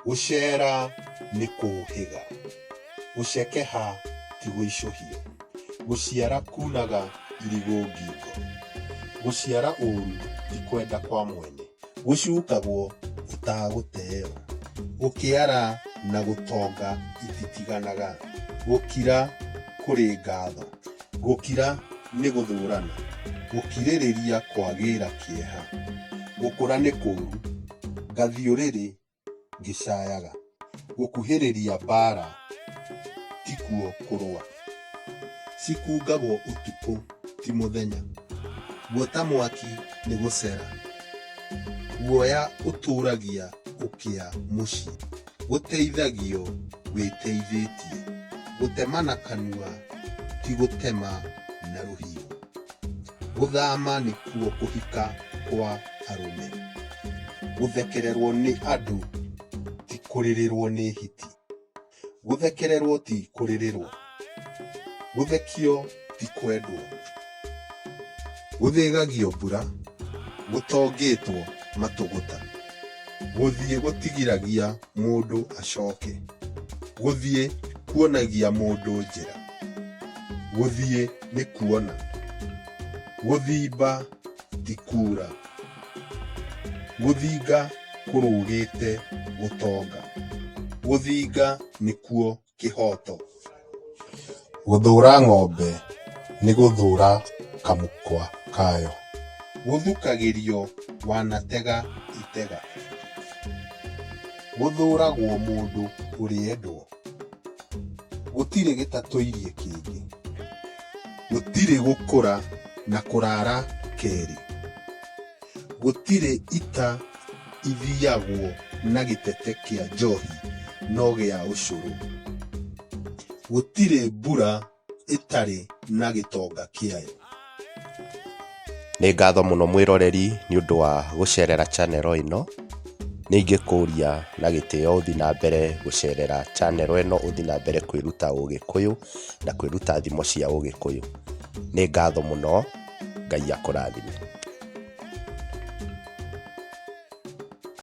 Gũcera nĩ kũũhĩga. Gũcekeha ti gũicũhio. Gũciara kunaga irigũ ngingo. Gũciara ũru ti kwenda kwa mwene. Gũcukagwo ũtagũteo. Gũkĩara na gũtonga ititiganaga. Gũkira kũrĩ ngatho. Gũkira nĩ gũthũrana. Gũkirĩrĩria kwagĩra kĩeha. Gũkũra nĩ kũũru. Gathiũrĩrĩ ngĩcayaga. Gũkuhĩrĩria mbara ti kuo kũrũa. Cikungagwo ũtukũ ti mũthenya. Guota mwaki nĩ gũcera. Guoya ũtũragia ũkĩa mũciĩ. Gũteithagio wĩteithĩtie. Gũtemana kanua ti gũtema na rũhiũ. Gũthama nĩ kuo kũhika kwa arũme. Gũthekererwo nĩ andũ ti kũrĩrĩrwo nĩ hiti. Gũthekererwo ti kũrĩrĩrwo. Gũthekio ti kwendwo. Gũthĩgagio mbura. Gũtongĩtwo matũgũta. Gũthiĩ gũtigiragia mũndũ acoke. Gũthiĩ kuonagia mũndũ njĩra. Gũthiĩ nĩ kuona. Gũthimba ti kura. Gũthinga kũrũgĩte gũtonga. Gũthinga nĩkuo kĩhoto. Gũthũra ng'ombe nĩ gũthũra kamũkwa kayo. Gũthukagĩrio wanatega itega. Gũthũragwo mũndũ ũrĩendwo. Gũtirĩ gĩtatũirie kĩngĩ. Gũtirĩ gũkũra na kũrara kerĩ. Gũtirĩ ita ithiagwo na gĩtete kĩa njohi no gĩa ũcũrũ. Gũtirĩ mbura ĩtarĩ na gĩtonga kĩayo. Nĩ ngatho mũno mwĩroreri nĩ ũndũ wa gũcerera channel ĩno. Nĩ ingĩkũria na gĩtĩo ũthiĩ na mbere gũcerera channel ĩno, ũthiĩ na mbere kwĩruta Ũgĩkũyũ na kwĩruta thimo cia Ũgĩkũyũ. Nĩ ngatho mũno. Ngai akũrathime.